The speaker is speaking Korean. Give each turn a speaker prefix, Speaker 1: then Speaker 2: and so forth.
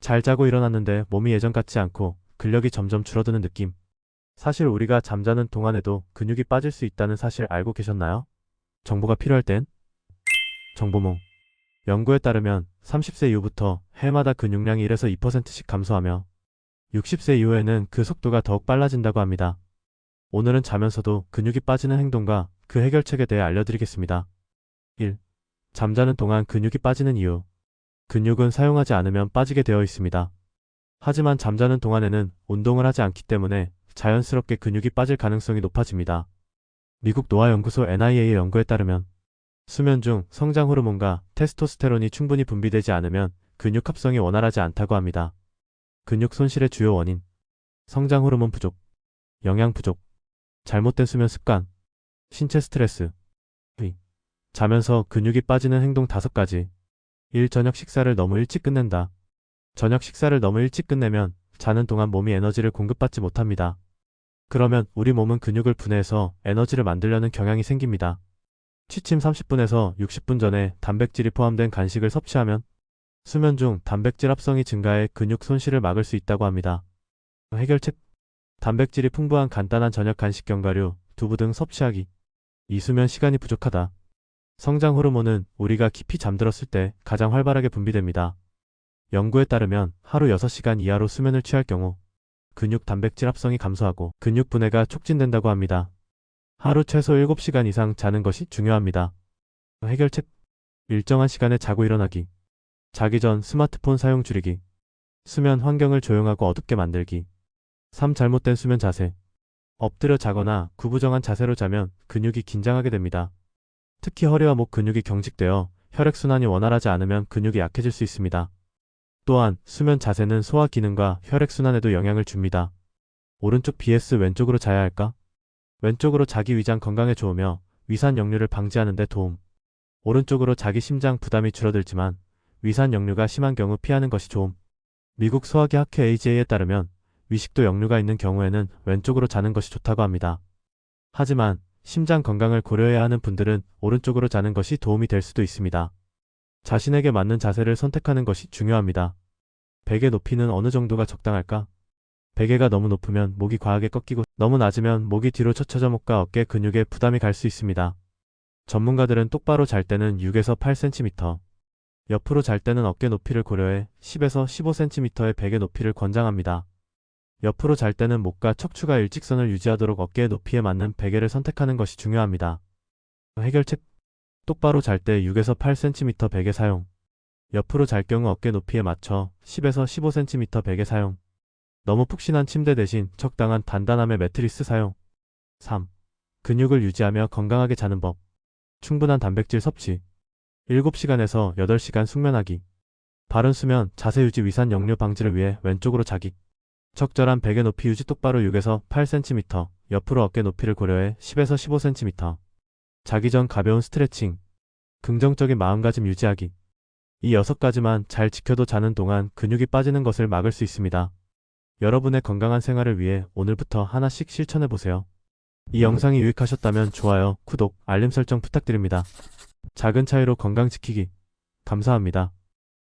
Speaker 1: 잘 자고 일어났는데 몸이 예전 같지 않고 근력이 점점 줄어드는 느낌. 사실 우리가 잠자는 동안에도 근육이 빠질 수 있다는 사실 알고 계셨나요? 정보가 필요할 땐 정보몽. 연구에 따르면 30세 이후부터 해마다 근육량이 1에서 2%씩 감소하며 60세 이후에는 그 속도가 더욱 빨라진다고 합니다. 오늘은 자면서도 근육이 빠지는 행동과 그 해결책에 대해 알려드리겠습니다. 1. 잠자는 동안 근육이 빠지는 이유. 근육은 사용하지 않으면 빠지게 되어 있습니다. 하지만 잠자는 동안에는 운동을 하지 않기 때문에 자연스럽게 근육이 빠질 가능성이 높아집니다. 미국 노화연구소 NIA의 연구에 따르면 수면 중 성장 호르몬과 테스토스테론이 충분히 분비되지 않으면 근육 합성이 원활하지 않다고 합니다. 근육 손실의 주요 원인. 성장 호르몬 부족, 영양 부족, 잘못된 수면 습관, 신체 스트레스. 자면서 근육이 빠지는 행동 5가지. 1. 저녁 식사를 너무 일찍 끝낸다. 저녁 식사를 너무 일찍 끝내면 자는 동안 몸이 에너지를 공급받지 못합니다. 그러면 우리 몸은 근육을 분해해서 에너지를 만들려는 경향이 생깁니다. 취침 30분에서 60분 전에 단백질이 포함된 간식을 섭취하면 수면 중 단백질 합성이 증가해 근육 손실을 막을 수 있다고 합니다. 해결책. 단백질이 풍부한 간단한 저녁 간식 견과류, 두부 등 섭취하기. 이 수면 시간이 부족하다. 성장 호르몬은 우리가 깊이 잠들었을 때 가장 활발하게 분비됩니다. 연구에 따르면 하루 6시간 이하로 수면을 취할 경우 근육 단백질 합성이 감소하고 근육 분해가 촉진된다고 합니다. 하루 최소 7시간 이상 자는 것이 중요합니다. 해결책. 일정한 시간에 자고 일어나기. 자기 전 스마트폰 사용 줄이기. 수면 환경을 조용하고 어둡게 만들기. 3. 잘못된 수면 자세. 엎드려 자거나 구부정한 자세로 자면 근육이 긴장하게 됩니다. 특히 허리와 목 근육이 경직되어 혈액순환이 원활하지 않으면 근육이 약해질 수 있습니다. 또한 수면 자세는 소화 기능과 혈액순환에도 영향을 줍니다. 오른쪽 vs 왼쪽으로 자야 할까? 왼쪽으로 자기 위장 건강에 좋으며 위산 역류를 방지하는 데 도움. 오른쪽으로 자기 심장 부담이 줄어들지만 위산 역류가 심한 경우 피하는 것이 좋음. 미국 소화기 학회 AJ에 따르면 위식도 역류가 있는 경우에는 왼쪽으로 자는 것이 좋다고 합니다. 하지만 심장 건강을 고려해야 하는 분들은 오른쪽으로 자는 것이 도움이 될 수도 있습니다. 자신에게 맞는 자세를 선택하는 것이 중요합니다. 베개 높이는 어느 정도가 적당할까? 베개가 너무 높으면 목이 과하게 꺾이고 너무 낮으면 목이 뒤로 처쳐져 목과 어깨 근육에 부담이 갈 수 있습니다. 전문가들은 똑바로 잘 때는 6에서 8cm, 옆으로 잘 때는 어깨 높이를 고려해 10에서 15cm의 베개 높이를 권장합니다. 옆으로 잘 때는 목과 척추가 일직선을 유지하도록 어깨의 높이에 맞는 베개를 선택하는 것이 중요합니다. 해결책. 똑바로 잘 때 6에서 8cm 베개 사용. 옆으로 잘 경우 어깨 높이에 맞춰 10에서 15cm 베개 사용. 너무 푹신한 침대 대신 적당한 단단함의 매트리스 사용. 3. 근육을 유지하며 건강하게 자는 법. 충분한 단백질 섭취. 7시간에서 8시간 숙면하기. 바른 수면, 자세 유지 위산 역류 방지를 위해 왼쪽으로 자기. 적절한 베개 높이 유지 똑바로 6에서 8cm, 옆으로 어깨 높이를 고려해 10에서 15cm. 자기 전 가벼운 스트레칭. 긍정적인 마음가짐 유지하기. 이 6가지만 잘 지켜도 자는 동안 근육이 빠지는 것을 막을 수 있습니다. 여러분의 건강한 생활을 위해 오늘부터 하나씩 실천해보세요. 이 영상이 유익하셨다면 좋아요, 구독, 알림 설정 부탁드립니다. 작은 차이로 건강 지키기. 감사합니다.